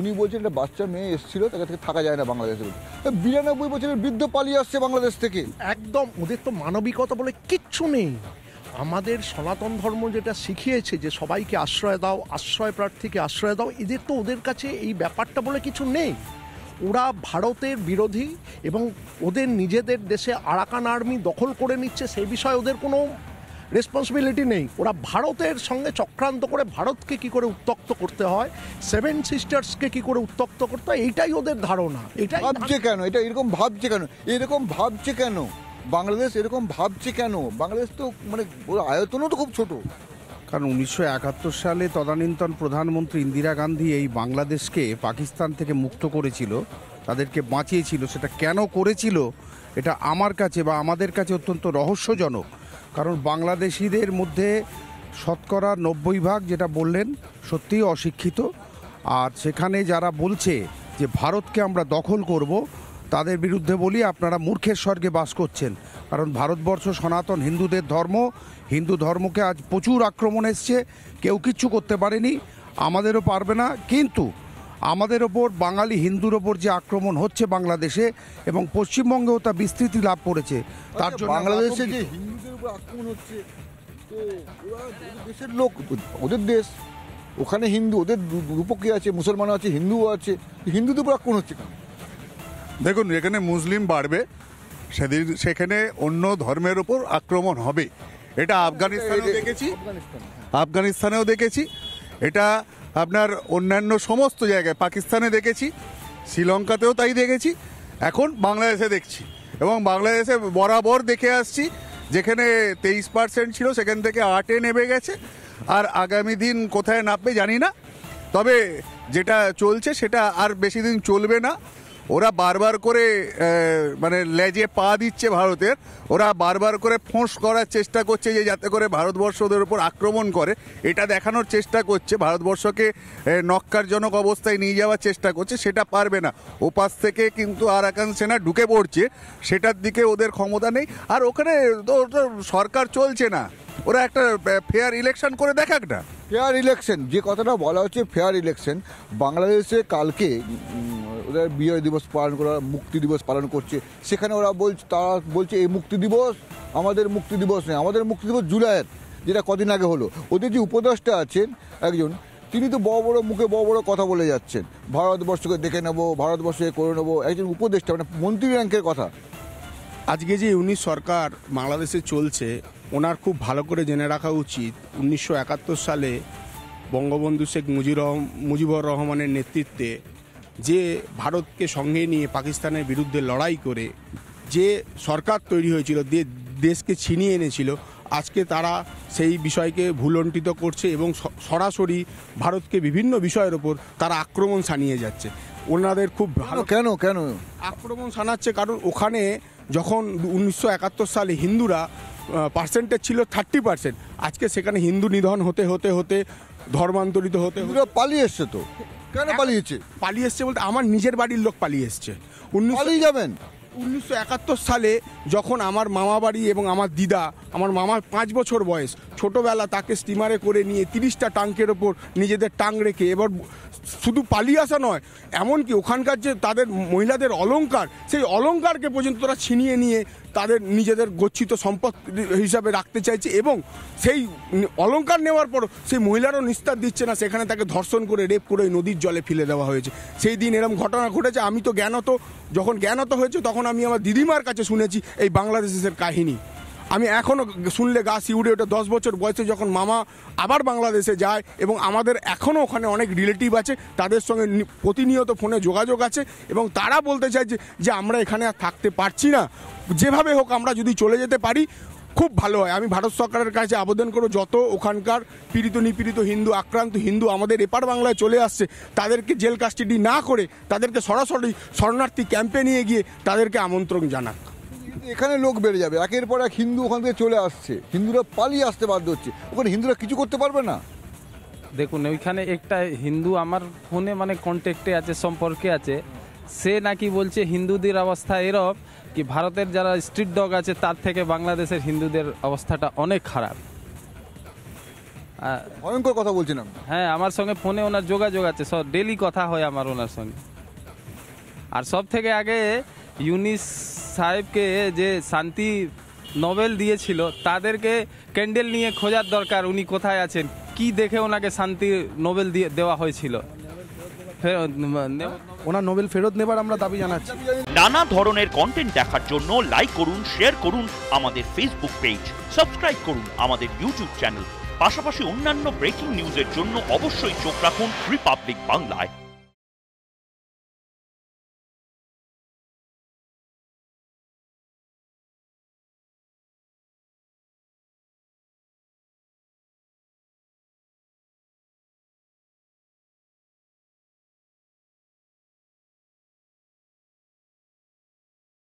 উনি বলছেন একটা বাচ্চা মেয়ে এসেছিল, তাকে থেকে থাকা যায় না বাংলাদেশে। 92 বছরের বৃদ্ধ পালিয়ে আসছে বাংলাদেশ থেকে। একদম, ওদের তো মানবিকতা বলে কিচ্ছু নেই। আমাদের সনাতন ধর্ম যেটা শিখিয়েছে যে সবাইকে আশ্রয় দাও, আশ্রয় প্রার্থীকে আশ্রয় দাও, এদের তো ওদের কাছে এই ব্যাপারটা বলে কিছু নেই। ওরা ভারতের বিরোধী এবং ওদের নিজেদের দেশে আরাকান আর্মি দখল করে নিচ্ছে সেই বিষয়ে ওদের কোনো রেসপন্সিবিলিটি নেই। ওরা ভারতের সঙ্গে চক্রান্ত করে ভারতকে কি করে উত্তক্ত করতে হয়, সেভেন সিস্টার্সকে কি করে উত্তক্ত করতে হয়, এইটাই ওদের ধারণা। এটা ভাবছে কেন, এটা এরকম ভাবছে কেন, এরকম ভাবছে কেন বাংলাদেশ, এরকম ভাবছে কেন? বাংলাদেশ তো মানে আয়তনও তো খুব ছোট। কারণ 1971 সালে তদানীন্তন প্রধানমন্ত্রী ইন্দিরা গান্ধী এই বাংলাদেশকে পাকিস্তান থেকে মুক্ত করেছিল, তাদেরকে বাঁচিয়েছিল। সেটা কেন করেছিল এটা আমার কাছে বা আমাদের কাছে অত্যন্ত রহস্যজনক। কারণ বাংলাদেশিদের মধ্যে শতকরা 90% যেটা বললেন সত্যিই অশিক্ষিত। আর সেখানে যারা বলছে যে ভারতকে আমরা দখল করব, তাদের বিরুদ্ধে বলি আপনারা মূর্খের স্বর্গে বাস করছেন। কারণ ভারতবর্ষ সনাতন হিন্দুদের ধর্ম, হিন্দু ধর্মকে আজ প্রচুর আক্রমণ এসছে, কেউ কিচ্ছু করতে পারেনি, আমাদেরও পারবে না। কিন্তু আমাদের ওপর বাঙালি হিন্দুর ওপর যে আক্রমণ হচ্ছে বাংলাদেশে এবং পশ্চিমবঙ্গেও তা বিস্তৃতি লাভ করেছে, তার জন্য বাংলাদেশে যে হিন্দুদের উপর আক্রমণ হচ্ছে, তো ওরা দেশের লোক, ওদের দেশ, ওখানে হিন্দু, ওদের রূপকে আছে, মুসলমান আছে, হিন্দুও আছে, হিন্দুদের উপর আক্রমণ হচ্ছে কেন? দেখুন, এখানে মুসলিম বাড়বে, সেখানে অন্য ধর্মের ওপর আক্রমণ হবে। এটা আফগানিস্তানেও দেখেছি, এটা আপনার অন্যান্য সমস্ত জায়গায়, পাকিস্তানে দেখেছি, শ্রীলঙ্কাতেও তাই দেখেছি, এখন বাংলাদেশে দেখছি। এবং বাংলাদেশে বরাবর দেখে আসছি, যেখানে 23% ছিল সেখান থেকে 8-এ নেমে গেছে। আর আগামী দিন কোথায় নামবে জানি না, তবে যেটা চলছে সেটা আর বেশি দিন চলবে না। ওরা বারবার করে মানে লেজে পা দিচ্ছে ভারতের, ওরা বারবার করে ফোঁস করার চেষ্টা করছে যে যাতে করে ভারতবর্ষ ওদের উপর আক্রমণ করে, এটা দেখানোর চেষ্টা করছে, ভারতবর্ষকে নক্কারজনক অবস্থায় নিয়ে যাওয়ার চেষ্টা করছে। সেটা পারবে না। ওপাশ থেকে কিন্তু আরাকান সেনা ঢুকে পড়ছে, সেটার দিকে ওদের ক্ষমতা নেই। আর ওখানে তো সরকার চলছে না, ওরা একটা ফেয়ার ইলেকশন করে দেখাক না। ফেয়ার ইলেকশন, যে কথাটা বলা হচ্ছে ফেয়ার ইলেকশন, বাংলাদেশে কালকে ওদের বিজয় দিবস পালন করা, মুক্তি দিবস পালন করছে, সেখানে তারা বলছে এই মুক্তি দিবস আমাদের মুক্তি দিবস নেই, আমাদের মুক্তি দিবস জুলাইয়ের, যেটা কদিন আগে হলো। ওদের যে উপদেষ্টা আছেন একজন, তিনি তো মুখে বড় বড় কথা বলে যাচ্ছেন, ভারতবর্ষকে দেখে নেবো, ভারতবর্ষকে করে নেবো, একজন উপদেষ্টা, মানে মন্ত্রী র্যাঙ্কের কথা। আজকে যে উনি সরকার বাংলাদেশে চলছে, ওনার খুব ভালো করে জেনে রাখা উচিত 1971 সালে বঙ্গবন্ধু শেখ মুজিবুর রহমানের নেতৃত্বে যে ভারতকে সঙ্গে নিয়ে পাকিস্তানের বিরুদ্ধে লড়াই করে যে সরকার তৈরি হয়েছিল, দেশকে ছিনিয়ে এনেছিল, আজকে তারা সেই বিষয়কে ভুলণ্ঠিত করছে এবং সরাসরি ভারতকে বিভিন্ন বিষয়ের ওপর তারা আক্রমণ শানিয়ে যাচ্ছে। ওনাদের খুব ভালো কেন আক্রমণ শানাচ্ছে, কারণ ওখানে যখন 1971 সালে হিন্দুরা পার্সেন্টেজ ছিল 30%, আজকে সেখানে হিন্দু নিধন হতে হতে হতে ধর্মান্তরিত হতে পালিয়ে এসছে। তো কেন পালিয়ে এসছে বলতে আমার নিজের বাড়ির লোক পালিয়ে এসছে। পালিয়ে যাবেন 1971 সালে যখন আমার মামা বাড়ি এবং আমার দিদা, আমার মামার 5 বছর বয়স, ছোটোবেলা তাকে স্টিমারে করে নিয়ে 30টা টাঙ্কের ওপর নিজেদের টাং রেখে, এবার শুধু পালিয়ে আসা নয়, এমনকি ওখানকার যে তাদের মহিলাদের অলংকার, সেই অলংকারকে পর্যন্ত তারা ছিনিয়ে নিয়ে তাদের নিজেদের গচ্ছিত সম্পদ হিসাবে রাখতে চাইছে। এবং সেই অলংকার নেওয়ার পর সেই মহিলারও নিস্তার দিচ্ছে না, সেখানে তাকে ধর্ষণ করে রেপ করে নদীর জলে ফেলে দেওয়া হয়েছে। সেই দিন এরকম ঘটনা ঘটেছে। আমি তো যখন জ্ঞানত হয়েছে তখন আমি আমার দিদিমার কাছে শুনেছি এই বাংলাদেশের কাহিনী। আমি এখনও শুনলে গা শিউরে ওঠে। 10 বছর বয়সে যখন মামা আবার বাংলাদেশে যায় এবং আমাদের এখনও ওখানে অনেক রিলেটিভ আছে, তাদের সঙ্গে প্রতিনিয়ত ফোনে যোগাযোগ আছে এবং তারা বলতে চাইছে যে আমরা এখানে আর থাকতে পারছি না, যেভাবে হোক আমরা যদি চলে যেতে পারি খুব ভালো হয়। আমি ভারত সরকারের কাছে আবেদন করব, যত ওখানকার পীড়িত নিপীড়িত হিন্দু, আক্রান্ত হিন্দু আমাদের এপার বাংলায় চলে আসছে, তাদেরকে জেল কাস্টাডি না করে তাদেরকে সরাসরি শরণার্থী ক্যাম্পে নিয়ে গিয়ে তাদেরকে আমন্ত্রণ জানাক। এখানে লোক বেড়ে যাবে, একের পর এক হিন্দু ওখান থেকে চলে আসছে, হিন্দুরা পালিয়ে আসতে বাধ্য হচ্ছে, ওখানে হিন্দুরা কিছু করতে পারবে না। দেখুন, ওইখানে একটা হিন্দু আমার ফোনে মানে কন্ট্যাক্টে আছে, সম্পর্কে আছে, সে নাকি বলছে হিন্দুদের অবস্থা এরকম কি ভারতের যারা স্ট্রিট ডগ আছে তার থেকে বাংলাদেশের হিন্দুদের অবস্থাটা অনেক খারাপ। ভয়ঙ্কর কথা বলছেন আপনি। হ্যাঁ, আমার সঙ্গে ফোনে ওনার যোগাযোগ আছে, সব ডেলি কথা হয় আমার ওনার সঙ্গে। আর সব থেকে আগে ইউনিস সাহেবকে যে শান্তি নোবেল দিয়েছিল তাদেরকে ক্যান্ডেল নিয়ে খোঁজার দরকার, উনি কোথায় আছেন, কি দেখে ওনাকে শান্তি নোবেল দিয়ে দেওয়া হয়েছিল। ওনার নোবেল ফেরত নেবার আমরা দাবি জানাচ্ছি। নানা ধরনের কন্টেন্ট দেখার জন্য লাইক করুন, শেয়ার করুন আমাদের ফেসবুক পেজ, সাবস্ক্রাইব করুন আমাদের ইউটিউব চ্যানেল। পাশাপাশি অন্যান্য ব্রেকিং নিউজের জন্য অবশ্যই চোখ রাখুন রিপাবলিক বাংলায়।